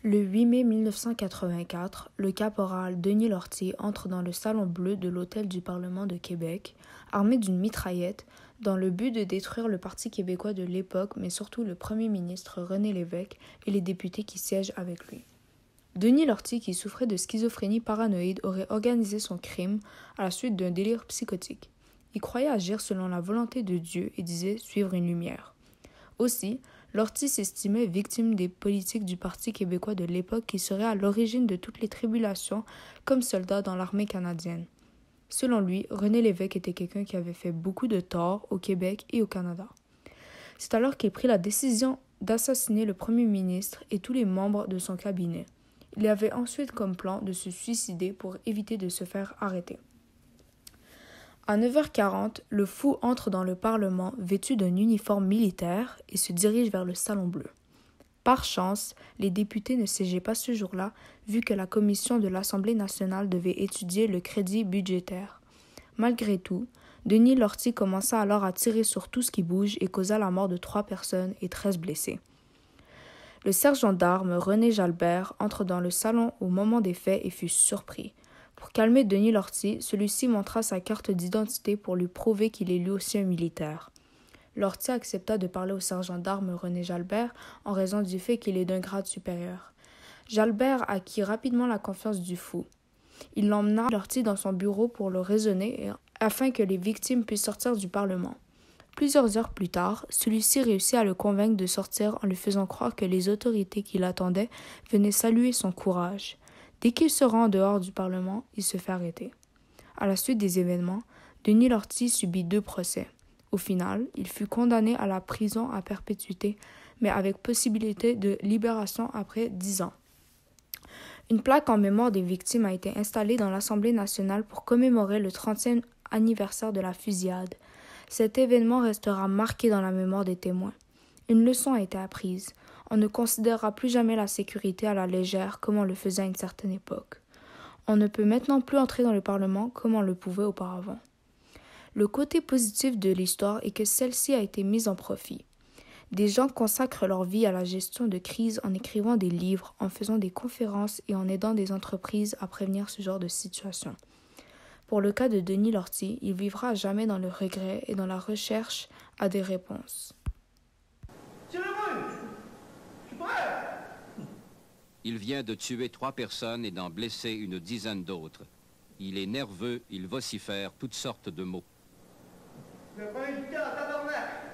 Le 8 mai 1984, le caporal Denis Lortie entre dans le salon bleu de l'hôtel du Parlement de Québec, armé d'une mitraillette, dans le but de détruire le Parti québécois de l'époque, mais surtout le premier ministre René Lévesque et les députés qui siègent avec lui. Denis Lortie, qui souffrait de schizophrénie paranoïde, aurait organisé son crime à la suite d'un délire psychotique. Il croyait agir selon la volonté de Dieu et disait suivre une lumière. Aussi, Lortie s'estimait victime des politiques du Parti québécois de l'époque qui seraient à l'origine de toutes les tribulations comme soldat dans l'armée canadienne. Selon lui, René Lévesque était quelqu'un qui avait fait beaucoup de tort au Québec et au Canada. C'est alors qu'il prit la décision d'assassiner le premier ministre et tous les membres de son cabinet. Il avait ensuite comme plan de se suicider pour éviter de se faire arrêter. À 9h40, le fou entre dans le Parlement vêtu d'un uniforme militaire et se dirige vers le Salon bleu. Par chance, les députés ne siégeaient pas ce jour-là, vu que la commission de l'Assemblée nationale devait étudier le crédit budgétaire. Malgré tout, Denis Lortie commença alors à tirer sur tout ce qui bouge et causa la mort de 3 personnes et 13 blessés. Le sergent d'armes René Jalbert entre dans le salon au moment des faits et fut surpris. Pour calmer Denis Lortie, celui-ci montra sa carte d'identité pour lui prouver qu'il est lui aussi un militaire. Lortie accepta de parler au sergent d'armes René Jalbert en raison du fait qu'il est d'un grade supérieur. Jalbert acquit rapidement la confiance du fou. Il emmena Lortie dans son bureau pour le raisonner afin que les victimes puissent sortir du Parlement. Plusieurs heures plus tard, celui-ci réussit à le convaincre de sortir en lui faisant croire que les autorités qui l'attendaient venaient saluer son courage. Dès qu'il se rend en dehors du Parlement, il se fait arrêter. À la suite des événements, Denis Lortie subit 2 procès. Au final, il fut condamné à la prison à perpétuité, mais avec possibilité de libération après 10 ans. Une plaque en mémoire des victimes a été installée dans l'Assemblée nationale pour commémorer le 30e anniversaire de la fusillade. Cet événement restera marqué dans la mémoire des témoins. Une leçon a été apprise. On ne considérera plus jamais la sécurité à la légère comme on le faisait à une certaine époque. On ne peut maintenant plus entrer dans le Parlement comme on le pouvait auparavant. Le côté positif de l'histoire est que celle-ci a été mise en profit. Des gens consacrent leur vie à la gestion de crise en écrivant des livres, en faisant des conférences et en aidant des entreprises à prévenir ce genre de situation. Pour le cas de Denis Lortie, il vivra à jamais dans le regret et dans la recherche à des réponses. Il vient de tuer 3 personnes et d'en blesser une dizaine d'autres. Il est nerveux, il vocifère toutes sortes de mots. Je vais pas éduquer en tabarnak!